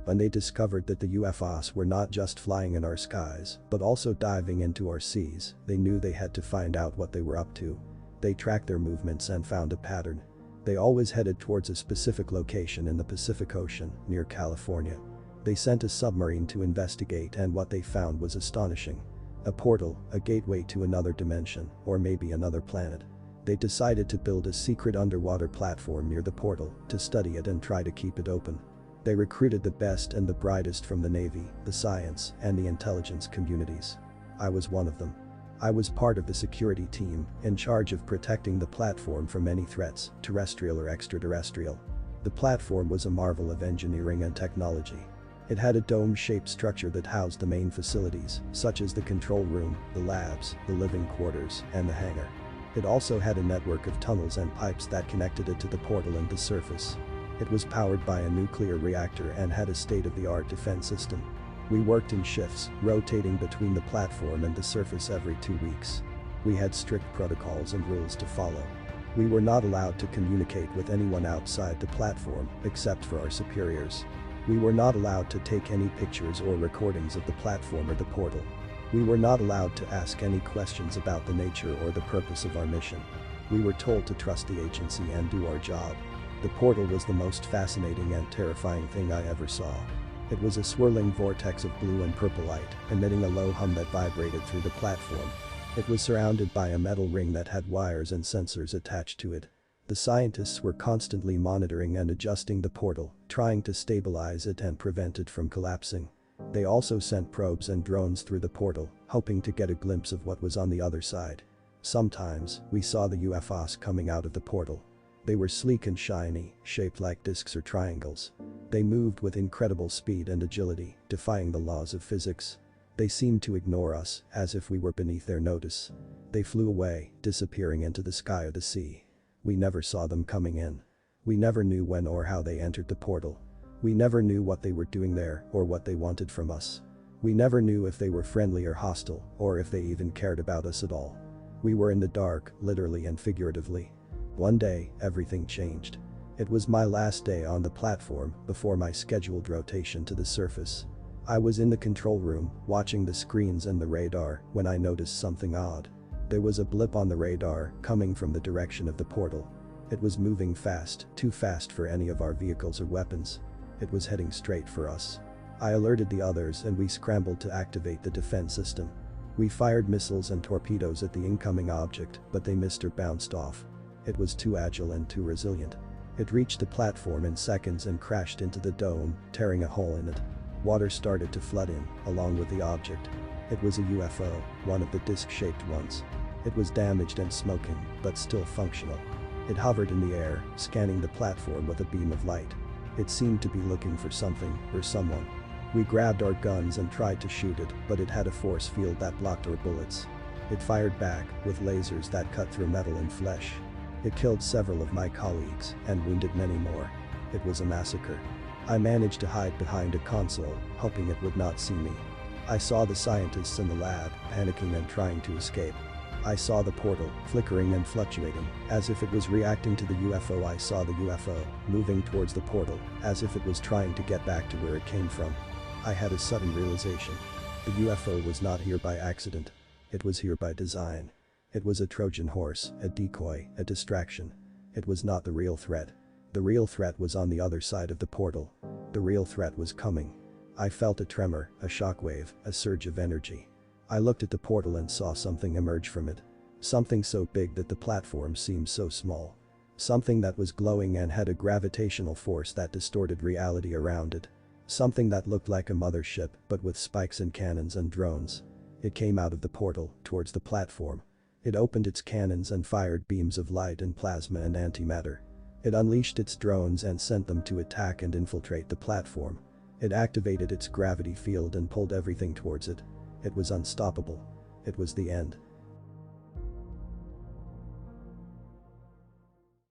When they discovered that the UFOs were not just flying in our skies, but also diving into our seas, they knew they had to find out what they were up to. They tracked their movements and found a pattern. They always headed towards a specific location in the Pacific Ocean, near California. They sent a submarine to investigate, and what they found was astonishing. A portal, a gateway to another dimension, or maybe another planet. They decided to build a secret underwater platform near the portal to study it and try to keep it open. They recruited the best and the brightest from the Navy, the science, and the intelligence communities. I was one of them. I was part of the security team, in charge of protecting the platform from any threats, terrestrial or extraterrestrial. The platform was a marvel of engineering and technology. It had a dome-shaped structure that housed the main facilities, such as the control room, the labs, the living quarters, and the hangar. It also had a network of tunnels and pipes that connected it to the portal and the surface. It was powered by a nuclear reactor and had a state-of-the-art defense system. We worked in shifts, rotating between the platform and the surface every 2 weeks. We had strict protocols and rules to follow. We were not allowed to communicate with anyone outside the platform, except for our superiors. We were not allowed to take any pictures or recordings of the platform or the portal. We were not allowed to ask any questions about the nature or the purpose of our mission. We were told to trust the agency and do our job. The portal was the most fascinating and terrifying thing I ever saw. It was a swirling vortex of blue and purple light, emitting a low hum that vibrated through the platform. It was surrounded by a metal ring that had wires and sensors attached to it. The scientists were constantly monitoring and adjusting the portal, trying to stabilize it and prevent it from collapsing. They also sent probes and drones through the portal, hoping to get a glimpse of what was on the other side. Sometimes, we saw the UFOs coming out of the portal. They were sleek and shiny, shaped like discs or triangles. They moved with incredible speed and agility, defying the laws of physics. They seemed to ignore us, as if we were beneath their notice. They flew away, disappearing into the sky or the sea. We never saw them coming in. We never knew when or how they entered the portal. We never knew what they were doing there or what they wanted from us. We never knew if they were friendly or hostile, or if they even cared about us at all. We were in the dark, literally and figuratively. One day, everything changed. It was my last day on the platform before my scheduled rotation to the surface. I was in the control room, watching the screens and the radar, when I noticed something odd. There was a blip on the radar, coming from the direction of the portal. It was moving fast, too fast for any of our vehicles or weapons. It was heading straight for us. I alerted the others and we scrambled to activate the defense system. We fired missiles and torpedoes at the incoming object, but they missed or bounced off. It was too agile and too resilient. It reached the platform in seconds and crashed into the dome, tearing a hole in it. Water started to flood in, along with the object. It was a UFO, one of the disc-shaped ones. It was damaged and smoking, but still functional. It hovered in the air, scanning the platform with a beam of light. It seemed to be looking for something, or someone. We grabbed our guns and tried to shoot it, but it had a force field that blocked our bullets. It fired back, with lasers that cut through metal and flesh. It killed several of my colleagues, and wounded many more. It was a massacre. I managed to hide behind a console, hoping it would not see me. I saw the scientists in the lab, panicking and trying to escape. I saw the portal, flickering and fluctuating, as if it was reacting to the UFO. I saw the UFO, moving towards the portal, as if it was trying to get back to where it came from. I had a sudden realization. The UFO was not here by accident. It was here by design. It was a Trojan horse, a decoy, a distraction. It was not the real threat. The real threat was on the other side of the portal. The real threat was coming. I felt a tremor, a shockwave, a surge of energy. I looked at the portal and saw something emerge from it. Something so big that the platform seemed so small. Something that was glowing and had a gravitational force that distorted reality around it. Something that looked like a mothership, but with spikes and cannons and drones. It came out of the portal, towards the platform. It opened its cannons and fired beams of light and plasma and antimatter. It unleashed its drones and sent them to attack and infiltrate the platform. It activated its gravity field and pulled everything towards it. It was unstoppable. It was the end.